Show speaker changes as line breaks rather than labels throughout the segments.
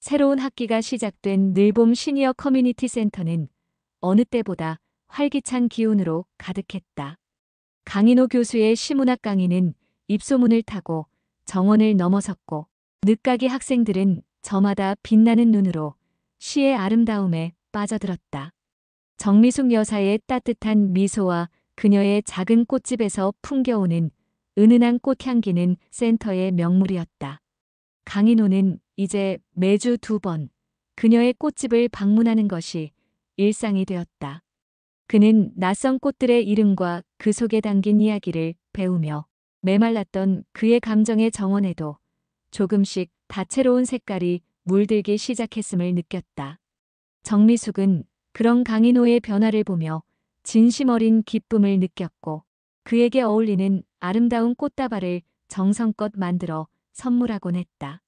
새로운 학기가 시작된 늘봄 시니어 커뮤니티 센터는 어느 때보다 활기찬 기운으로 가득했다. 강인호 교수의 시문학 강의는 입소문을 타고 정원을 넘어섰고 늦가기 학생들은 저마다 빛나는 눈으로 시의 아름다움에 빠져들었다. 정미숙 여사의 따뜻한 미소와 그녀의 작은 꽃집에서 풍겨오는 은은한 꽃향기는 센터의 명물이었다. 강인호는 이제 매주 2번 그녀의 꽃집을 방문하는 것이 일상이 되었다. 그는 낯선 꽃들의 이름과 그 속에 담긴 이야기를 배우며 메말랐던 그의 감정의 정원에도 조금씩 다채로운 색깔이 물들기 시작했음을 느꼈다. 정미숙은 그런 강인호의 변화를 보며 진심 어린 기쁨을 느꼈고 그에게 어울리는 아름다운 꽃다발을 정성껏 만들어 선물하곤 했다.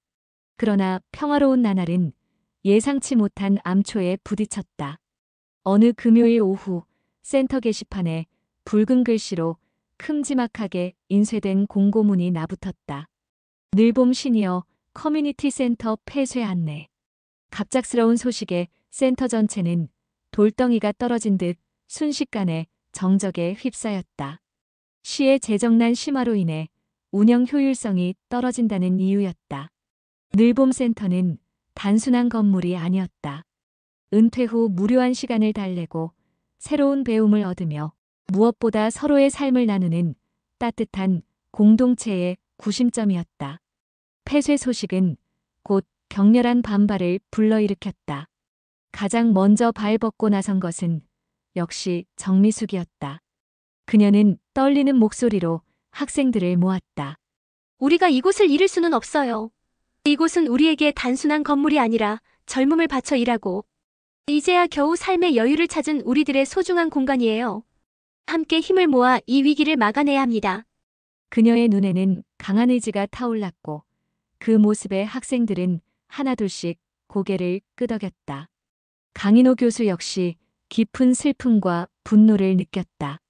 그러나 평화로운 나날은 예상치 못한 암초에 부딪혔다. 어느 금요일 오후 센터 게시판에 붉은 글씨로 큼지막하게 인쇄된 공고문이 나붙었다. 늘봄 시니어 커뮤니티 센터 폐쇄 안내. 갑작스러운 소식에 센터 전체는 돌덩이가 떨어진 듯 순식간에 정적에 휩싸였다. 시의 재정난 심화로 인해 운영 효율성이 떨어진다는 이유였다. 늘봄 센터는 단순한 건물이 아니었다. 은퇴 후 무료한 시간을 달래고 새로운 배움을 얻으며 무엇보다 서로의 삶을 나누는 따뜻한 공동체의 구심점이었다. 폐쇄 소식은 곧 격렬한 반발을 불러일으켰다. 가장 먼저 발벗고 나선 것은 역시 정미숙이었다. 그녀는 떨리는 목소리로 학생들을 모았다.
우리가 이곳을 잃을 수는 없어요. 이곳은 우리에게 단순한 건물이 아니라 젊음을 바쳐 일하고 이제야 겨우 삶의 여유를 찾은 우리들의 소중한 공간이에요. 함께 힘을 모아 이 위기를 막아내야 합니다.
그녀의 눈에는 강한 의지가 타올랐고 그 모습에 학생들은 하나둘씩 고개를 끄덕였다. 강인호 교수 역시 깊은 슬픔과 분노를 느꼈다.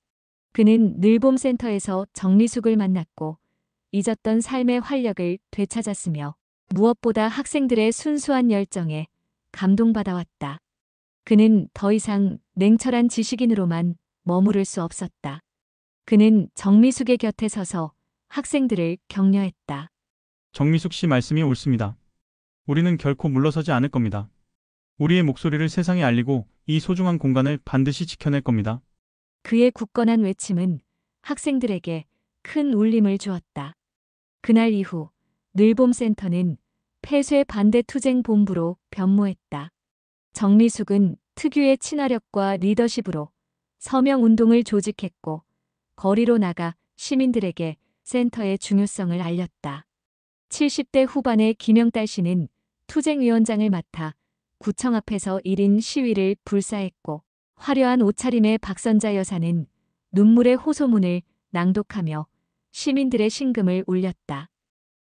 그는 늘봄 센터에서 정미숙을 만났고 잊었던 삶의 활력을 되찾았으며 무엇보다 학생들의 순수한 열정에 감동받아왔다. 그는 더 이상 냉철한 지식인으로만 머무를 수 없었다. 그는 정미숙의 곁에 서서 학생들을 격려했다.
정미숙 씨 말씀이 옳습니다. 우리는 결코 물러서지 않을 겁니다. 우리의 목소리를 세상에 알리고 이 소중한 공간을 반드시 지켜낼 겁니다.
그의 굳건한 외침은 학생들에게 큰 울림을 주었다. 그날 이후 늘봄 센터는 폐쇄 반대 투쟁 본부로 변모했다. 정미숙은 특유의 친화력과 리더십으로 서명 운동을 조직했고 거리로 나가 시민들에게 센터의 중요성을 알렸다. 70대 후반의 김영달 씨는 투쟁위원장을 맡아 구청 앞에서 1인 시위를 불사했고 화려한 옷차림의 박선자 여사는 눈물의 호소문을 낭독하며 시민들의 심금을 울렸다.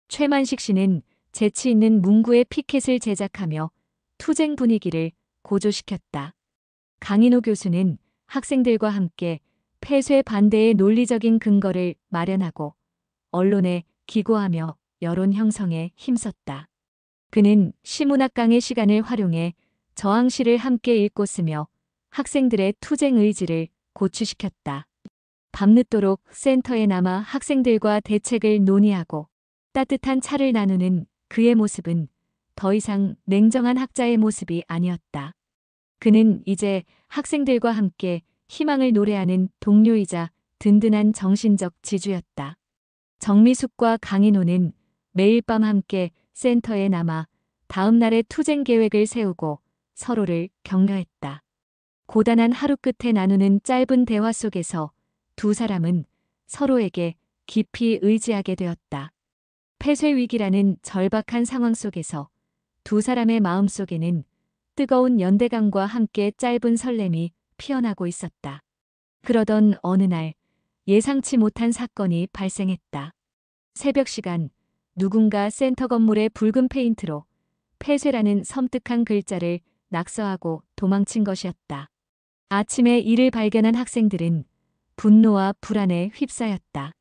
최만식 씨는 재치 있는 문구의 피켓을 제작하며 투쟁 분위기를 고조시켰다. 강인호 교수는 학생들과 함께 폐쇄 반대의 논리적인 근거를 마련하고 언론에 기고하며 여론 형성에 힘썼다. 그는 시문학 강의 시간을 활용해 저항시를 함께 읽고 쓰며 학생들의 투쟁 의지를 고취시켰다. 밤늦도록 센터에 남아 학생들과 대책을 논의하고 따뜻한 차를 나누는 그의 모습은 더 이상 냉정한 학자의 모습이 아니었다. 그는 이제 학생들과 함께 희망을 노래하는 동료이자 든든한 정신적 지주였다. 정미숙과 강인호는 매일 밤 함께 센터에 남아 다음 날의 투쟁 계획을 세우고 서로를 격려했다. 고단한 하루 끝에 나누는 짧은 대화 속에서 두 사람은 서로에게 깊이 의지하게 되었다. 폐쇄 위기라는 절박한 상황 속에서 두 사람의 마음속에는 뜨거운 연대감과 함께 짧은 설렘이 피어나고 있었다. 그러던 어느 날 예상치 못한 사건이 발생했다. 새벽 시간 누군가 센터 건물에 붉은 페인트로 폐쇄라는 섬뜩한 글자를 낙서하고 도망친 것이었다. 아침에 이를 발견한 학생들은 분노와 불안에 휩싸였다.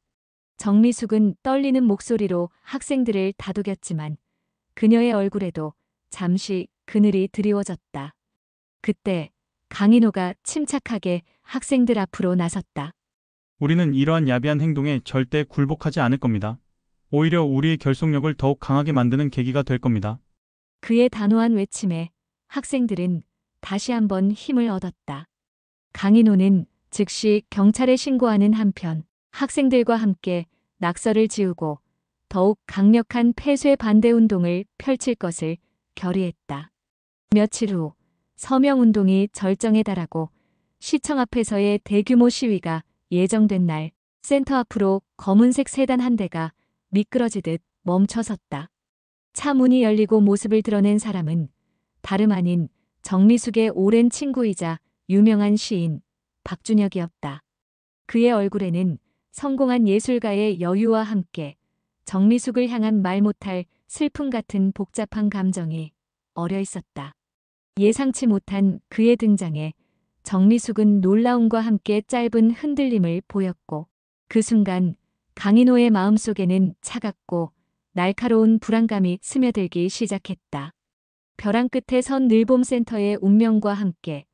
정미숙은 떨리는 목소리로 학생들을 다독였지만 그녀의 얼굴에도 잠시 그늘이 드리워졌다. 그때 강인호가 침착하게 학생들 앞으로 나섰다.
우리는 이러한 야비한 행동에 절대 굴복하지 않을 겁니다. 오히려 우리의 결속력을 더욱 강하게 만드는 계기가 될 겁니다.
그의 단호한 외침에 학생들은 다시 한번 힘을 얻었다. 강인호는 즉시 경찰에 신고하는 한편 학생들과 함께 낙서를 지우고 더욱 강력한 폐쇄 반대 운동을 펼칠 것을 결의했다. 며칠 후 서명운동이 절정에 달하고 시청 앞에서의 대규모 시위가 예정된 날 센터 앞으로 검은색 세단 한 대가 미끄러지듯 멈춰섰다. 차 문이 열리고 모습을 드러낸 사람은 다름 아닌 정미숙의 오랜 친구이자 유명한 시인 박준혁이었다. 그의 얼굴에는 성공한 예술가의 여유와 함께 정미숙을 향한 말 못할 슬픔 같은 복잡한 감정이 어려 있었다. 예상치 못한 그의 등장에 정미숙은 놀라움과 함께 짧은 흔들림을 보였고 그 순간 강인호의 마음속에는 차갑고 날카로운 불안감이 스며들기 시작했다. 벼랑 끝에 선 늘봄센터의 운명과 함께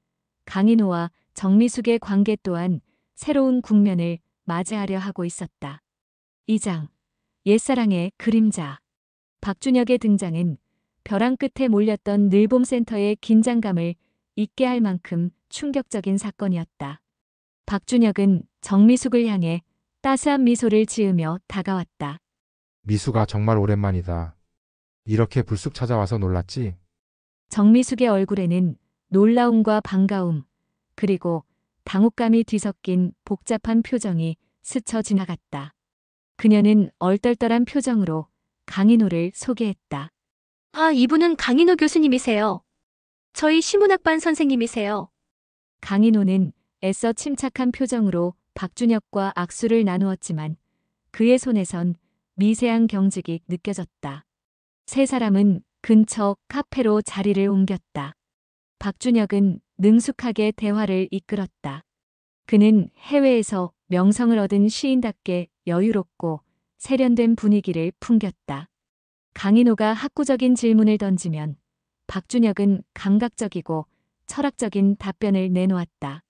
강인호와 정미숙의 관계 또한 새로운 국면을 맞이하려 하고 있었다. 2장 옛사랑의 그림자. 박준혁의 등장은 벼랑 끝에 몰렸던 늘봄센터의 긴장감을 잊게 할 만큼 충격적인 사건이었다. 박준혁은 정미숙을 향해 따스한 미소를 지으며 다가왔다.
미숙아, 정말 오랜만이다. 이렇게 불쑥 찾아와서 놀랐지?
정미숙의 얼굴에는 놀라움과 반가움, 그리고 당혹감이 뒤섞인 복잡한 표정이 스쳐 지나갔다. 그녀는 얼떨떨한 표정으로 강인호를 소개했다.
아, 이분은 강인호 교수님이세요. 저희 시문학반 선생님이세요.
강인호는 애써 침착한 표정으로 박준혁과 악수를 나누었지만 그의 손에선 미세한 경직이 느껴졌다. 세 사람은 근처 카페로 자리를 옮겼다. 박준혁은 능숙하게 대화를 이끌었다. 그는 해외에서 명성을 얻은 시인답게 여유롭고 세련된 분위기를 풍겼다. 강인호가 학구적인 질문을 던지면 박준혁은 감각적이고 철학적인 답변을 내놓았다.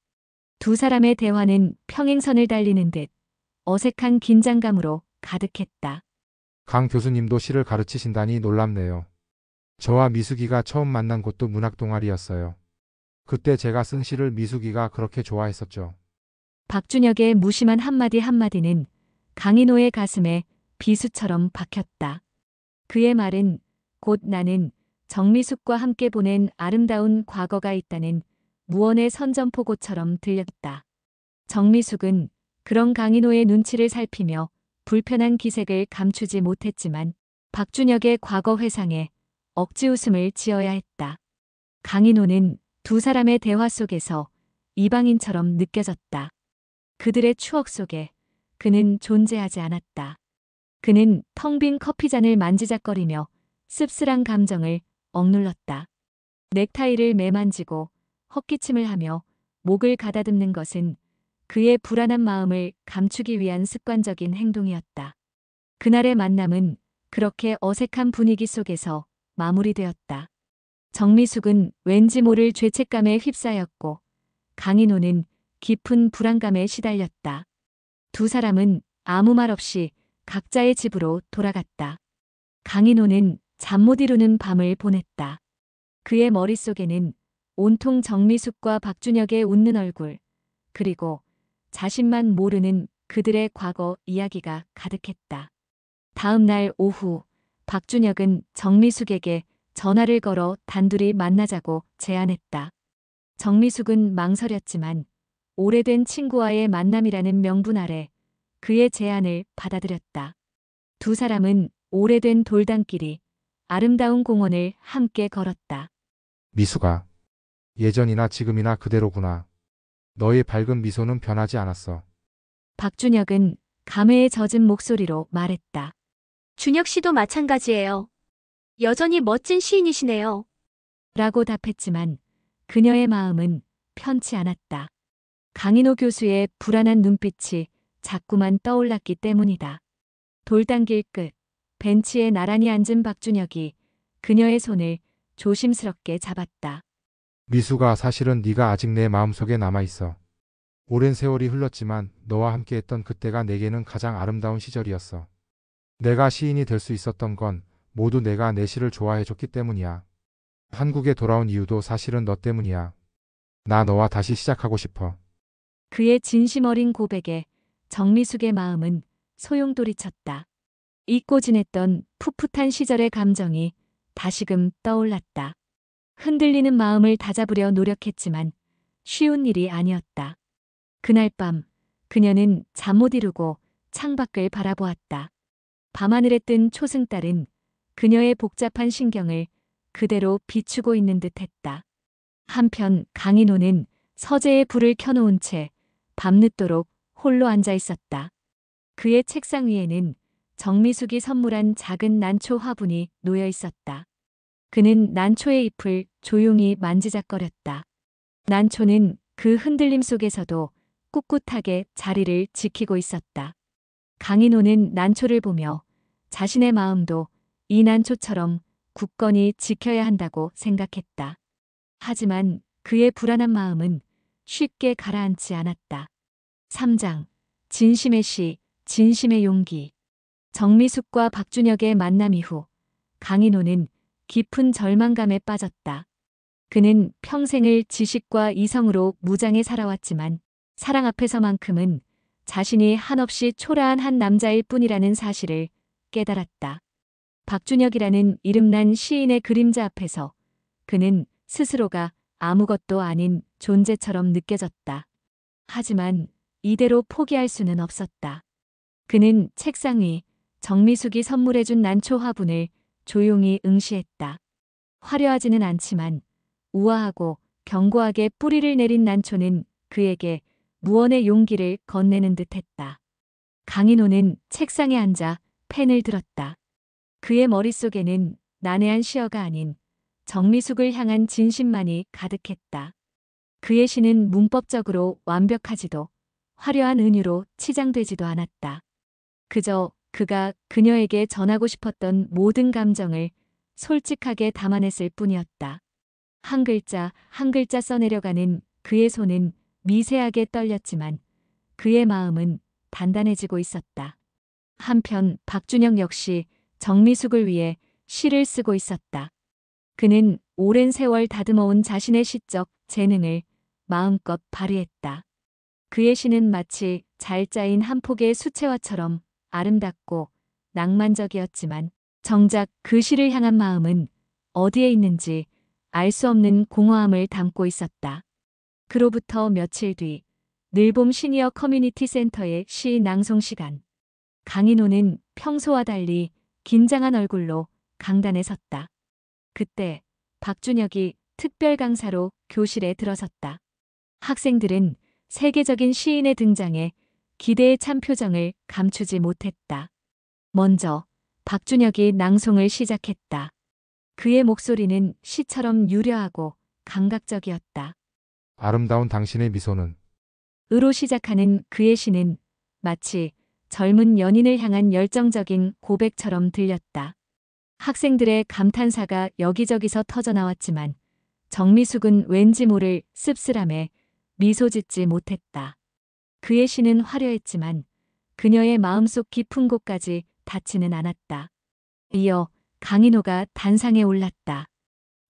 두 사람의 대화는 평행선을 달리는 듯 어색한 긴장감으로 가득했다.
강 교수님도 시를 가르치신다니 놀랍네요. 저와 미숙이가 처음 만난 곳도 문학 동아리였어요. 그때 제가 쓴 시를 미숙이가 그렇게 좋아했었죠.
박준혁의 무심한 한마디 한마디는 강인호의 가슴에 비수처럼 박혔다. 그의 말은 곧 나는 정미숙과 함께 보낸 아름다운 과거가 있다는 무언의 선전포고처럼 들렸다. 정미숙은 그런 강인호의 눈치를 살피며 불편한 기색을 감추지 못했지만 박준혁의 과거 회상에 억지 웃음을 지어야 했다. 강인호는 두 사람의 대화 속에서 이방인처럼 느껴졌다. 그들의 추억 속에 그는 존재하지 않았다. 그는 텅 빈 커피잔을 만지작거리며 씁쓸한 감정을 억눌렀다. 넥타이를 매만지고 헛기침을 하며 목을 가다듬는 것은 그의 불안한 마음을 감추기 위한 습관적인 행동이었다. 그날의 만남은 그렇게 어색한 분위기 속에서 마무리되었다. 정미숙은 왠지 모를 죄책감에 휩싸였고 강인호는 깊은 불안감에 시달렸다. 두 사람은 아무 말 없이 각자의 집으로 돌아갔다. 강인호는 잠 못 이루는 밤을 보냈다. 그의 머릿속에는 온통 정미숙과 박준혁의 웃는 얼굴, 그리고 자신만 모르는 그들의 과거 이야기가 가득했다. 다음 날 오후, 박준혁은 정미숙에게 전화를 걸어 단둘이 만나자고 제안했다. 정미숙은 망설였지만 오래된 친구와의 만남이라는 명분 아래 그의 제안을 받아들였다. 두 사람은 오래된 돌담길이 아름다운 공원을 함께 걸었다.
미숙아, 예전이나 지금이나 그대로구나. 너의 밝은 미소는 변하지 않았어.
박준혁은 감회에 젖은 목소리로 말했다.
준혁 씨도 마찬가지예요. 여전히 멋진 시인이시네요.
라고 답했지만 그녀의 마음은 편치 않았다. 강인호 교수의 불안한 눈빛이 자꾸만 떠올랐기 때문이다. 돌담길 끝 벤치에 나란히 앉은 박준혁이 그녀의 손을 조심스럽게 잡았다.
미수가 사실은 네가 아직 내 마음속에 남아있어. 오랜 세월이 흘렀지만 너와 함께했던 그때가 내게는 가장 아름다운 시절이었어. 내가 시인이 될 수 있었던 건 모두 내가 내 시를 좋아해줬기 때문이야. 한국에 돌아온 이유도 사실은 너 때문이야. 나 너와 다시 시작하고 싶어.
그의 진심 어린 고백에 정미숙의 마음은 소용돌이쳤다. 잊고 지냈던 풋풋한 시절의 감정이 다시금 떠올랐다. 흔들리는 마음을 다잡으려 노력했지만 쉬운 일이 아니었다. 그날 밤 그녀는 잠 못 이루고 창밖을 바라보았다. 밤하늘에 뜬 초승달은 그녀의 복잡한 신경을 그대로 비추고 있는 듯했다. 한편 강인호는 서재에 불을 켜놓은 채 밤늦도록 홀로 앉아 있었다. 그의 책상 위에는 정미숙이 선물한 작은 난초 화분이 놓여 있었다. 그는 난초의 잎을 조용히 만지작거렸다. 난초는 그 흔들림 속에서도 꿋꿋하게 자리를 지키고 있었다. 강인호는 난초를 보며 자신의 마음도 이 난초처럼 굳건히 지켜야 한다고 생각했다. 하지만 그의 불안한 마음은 쉽게 가라앉지 않았다. 3장 진심의 시, 진심의 용기. 정미숙과 박준혁의 만남 이후 강인호는 깊은 절망감에 빠졌다. 그는 평생을 지식과 이성으로 무장해 살아왔지만 사랑 앞에서만큼은 자신이 한없이 초라한 한 남자일 뿐이라는 사실을 깨달았다. 박준혁이라는 이름난 시인의 그림자 앞에서 그는 스스로가 아무것도 아닌 존재처럼 느껴졌다. 하지만 이대로 포기할 수는 없었다. 그는 책상 위 정미숙이 선물해준 난초 화분을 조용히 응시했다. 화려하지는 않지만 우아하고 견고하게 뿌리를 내린 난초는 그에게 무언의 용기를 건네는 듯했다. 강인호는 책상에 앉아 펜을 들었다. 그의 머릿속에는 난해한 시어가 아닌 정미숙을 향한 진심만이 가득했다. 그의 시는 문법적으로 완벽하지도 화려한 은유로 치장되지도 않았다. 그저 그가 그녀에게 전하고 싶었던 모든 감정을 솔직하게 담아냈을 뿐이었다. 한 글자 한 글자 써내려가는 그의 손은 미세하게 떨렸지만 그의 마음은 단단해지고 있었다. 한편 박준혁 역시 정미숙을 위해 시를 쓰고 있었다. 그는 오랜 세월 다듬어온 자신의 시적 재능을 마음껏 발휘했다. 그의 시는 마치 잘 짜인 한 폭의 수채화처럼 아름답고 낭만적이었지만 정작 그 시를 향한 마음은 어디에 있는지 알 수 없는 공허함을 담고 있었다. 그로부터 며칠 뒤 늘봄 시니어 커뮤니티 센터의 시 낭송 시간. 강인호는 평소와 달리 긴장한 얼굴로 강단에 섰다. 그때 박준혁이 특별 강사로 교실에 들어섰다. 학생들은 세계적인 시인의 등장에 기대에 찬 표정을 감추지 못했다. 먼저 박준혁이 낭송을 시작했다. 그의 목소리는 시처럼 유려하고 감각적이었다.
아름다운 당신의 미소는
으로 시작하는 그의 시는 마치 젊은 연인을 향한 열정적인 고백처럼 들렸다. 학생들의 감탄사가 여기저기서 터져나왔지만 정미숙은 왠지 모를 씁쓸함에 미소 짓지 못했다. 그의 시는 화려했지만 그녀의 마음속 깊은 곳까지 닿지는 않았다. 이어 강인호가 단상에 올랐다.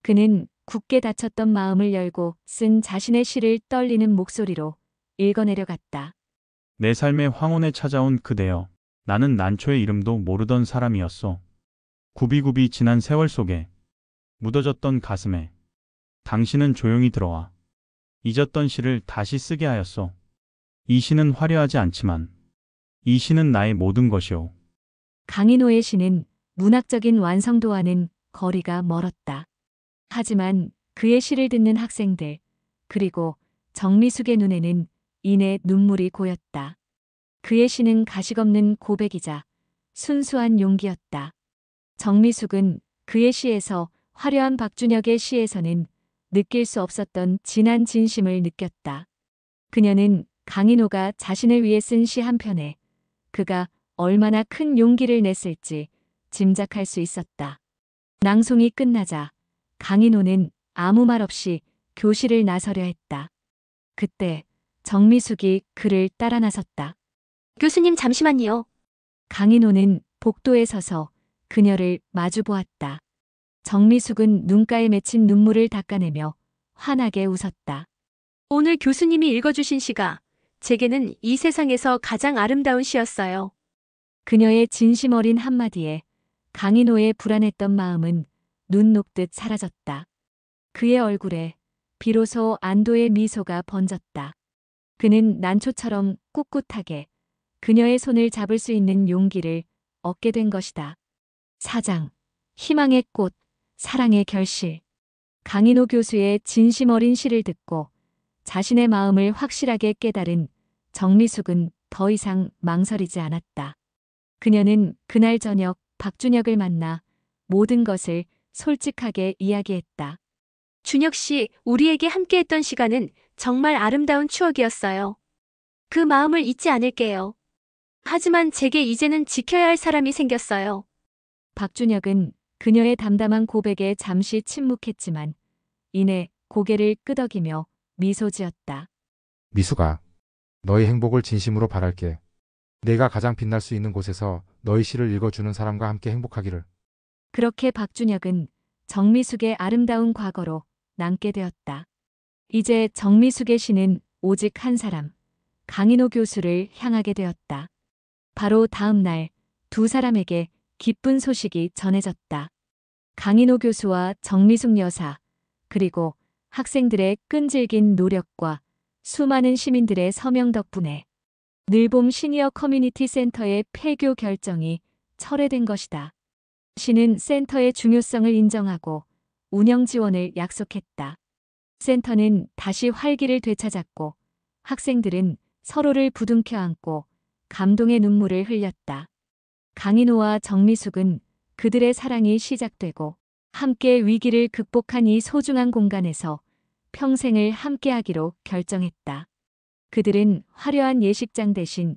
그는 굳게 닫혔던 마음을 열고 쓴 자신의 시를 떨리는 목소리로 읽어내려갔다.
내 삶의 황혼에 찾아온 그대여. 나는 난초의 이름도 모르던 사람이었소. 굽이굽이 지난 세월 속에 묻어졌던 가슴에 당신은 조용히 들어와 잊었던 시를 다시 쓰게 하였소. 이 시는 화려하지 않지만 이 시는 나의 모든 것이오.
강인호의 시는 문학적인 완성도와는 거리가 멀었다. 하지만 그의 시를 듣는 학생들, 그리고 정미숙의 눈에는 이내 눈물이 고였다. 그의 시는 가식없는 고백이자 순수한 용기였다. 정미숙은 그의 시에서 화려한 박준혁의 시에서는 느낄 수 없었던 진한 진심을 느꼈다. 그녀는 강인호가 자신을 위해 쓴 시 한 편에 그가 얼마나 큰 용기를 냈을지 짐작할 수 있었다. 낭송이 끝나자 강인호는 아무 말 없이 교실을 나서려 했다. 그때 정미숙이 그를 따라 나섰다.
교수님 잠시만요.
강인호는 복도에 서서 그녀를 마주 보았다. 정미숙은 눈가에 맺힌 눈물을 닦아내며 환하게 웃었다.
오늘 교수님이 읽어주신 시가 제게는 이 세상에서 가장 아름다운 시였어요.
그녀의 진심 어린 한마디에 강인호의 불안했던 마음은 눈 녹듯 사라졌다. 그의 얼굴에 비로소 안도의 미소가 번졌다. 그는 난초처럼 꿋꿋하게 그녀의 손을 잡을 수 있는 용기를 얻게 된 것이다. 사장, 희망의 꽃, 사랑의 결실. 강인호 교수의 진심 어린 시를 듣고 자신의 마음을 확실하게 깨달은 정미숙은 더 이상 망설이지 않았다. 그녀는 그날 저녁 박준혁을 만나 모든 것을 솔직하게 이야기했다.
준혁 씨, 우리에게 함께했던 시간은 정말 아름다운 추억이었어요. 그 마음을 잊지 않을게요. 하지만 제게 이제는 지켜야 할 사람이 생겼어요.
박준혁은 그녀의 담담한 고백에 잠시 침묵했지만 이내 고개를 끄덕이며 미소 지었다.
미숙아, 너의 행복을 진심으로 바랄게. 내가 가장 빛날 수 있는 곳에서 너의 시를 읽어주는 사람과 함께 행복하기를.
그렇게 박준혁은 정미숙의 아름다운 과거로 남게 되었다. 이제 정미숙의 시는 오직 한 사람, 강인호 교수를 향하게 되었다. 바로 다음 날 두 사람에게 기쁜 소식이 전해졌다. 강인호 교수와 정미숙 여사, 그리고 학생들의 끈질긴 노력과 수많은 시민들의 서명 덕분에 늘봄 시니어 커뮤니티 센터의 폐교 결정이 철회된 것이다. 시는 센터의 중요성을 인정하고 운영 지원을 약속했다. 센터는 다시 활기를 되찾았고 학생들은 서로를 부둥켜 안고 감동의 눈물을 흘렸다. 강인호와 정미숙은 그들의 사랑이 시작되고 함께 위기를 극복한 이 소중한 공간에서 평생을 함께하기로 결정했다. 그들은 화려한 예식장 대신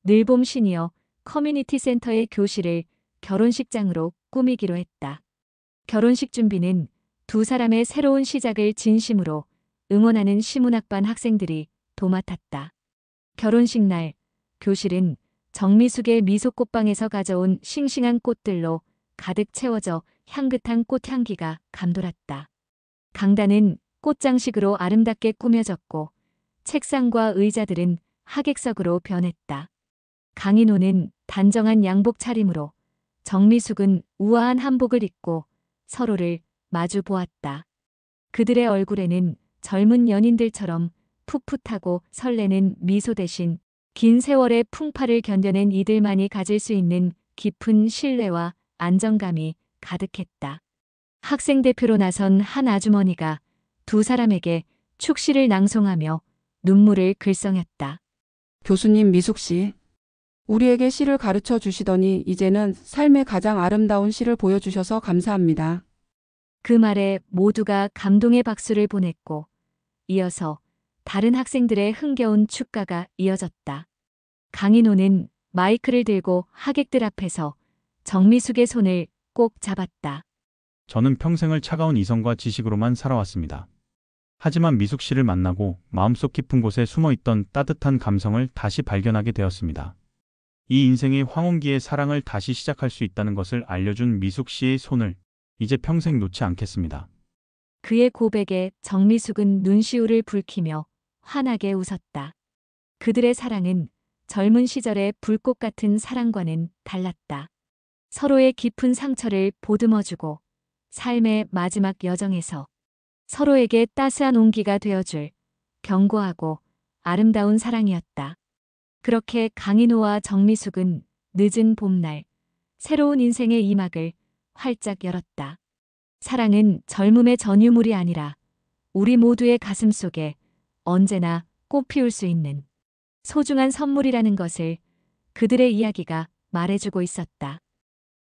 늘봄 시니어 커뮤니티 센터의 교실을 결혼식장으로 꾸미기로 했다. 결혼식 준비는 두 사람의 새로운 시작을 진심으로 응원하는 시문학반 학생들이 도맡았다. 결혼식 날, 교실은 정미숙의 미소꽃방에서 가져온 싱싱한 꽃들로 가득 채워져 향긋한 꽃향기가 감돌았다. 강단은 꽃장식으로 아름답게 꾸며졌고 책상과 의자들은 하객석으로 변했다. 강인호는 단정한 양복 차림으로, 정미숙은 우아한 한복을 입고 서로를 마주 보았다. 그들의 얼굴에는 젊은 연인들처럼 풋풋하고 설레는 미소 대신 긴 세월의 풍파를 견뎌낸 이들만이 가질 수 있는 깊은 신뢰와 안정감이 가득했다. 학생 대표로 나선 한 아주머니가 두 사람에게 축시를 낭송하며 눈물을 글썽였다.
교수님 미숙 씨, 우리에게 시를 가르쳐 주시더니 이제는 삶의 가장 아름다운 시를 보여주셔서 감사합니다.
그 말에 모두가 감동의 박수를 보냈고 이어서 다른 학생들의 흥겨운 축가가 이어졌다. 강인호는 마이크를 들고 하객들 앞에서 정미숙의 손을 꼭 잡았다.
저는 평생을 차가운 이성과 지식으로만 살아왔습니다. 하지만 미숙 씨를 만나고 마음속 깊은 곳에 숨어있던 따뜻한 감성을 다시 발견하게 되었습니다. 이 인생의 황혼기에 사랑을 다시 시작할 수 있다는 것을 알려준 미숙 씨의 손을 이제 평생 놓지 않겠습니다.
그의 고백에 정미숙은 눈시울을 붉히며 환하게 웃었다. 그들의 사랑은 젊은 시절의 불꽃 같은 사랑과는 달랐다. 서로의 깊은 상처를 보듬어주고 삶의 마지막 여정에서 서로에게 따스한 온기가 되어줄 견고하고 아름다운 사랑이었다. 그렇게 강인호와 정미숙은 늦은 봄날 새로운 인생의 이막을 활짝 열었다. 사랑은 젊음의 전유물이 아니라 우리 모두의 가슴 속에 언제나 꽃 피울 수 있는 소중한 선물이라는 것을 그들의 이야기가 말해주고 있었다.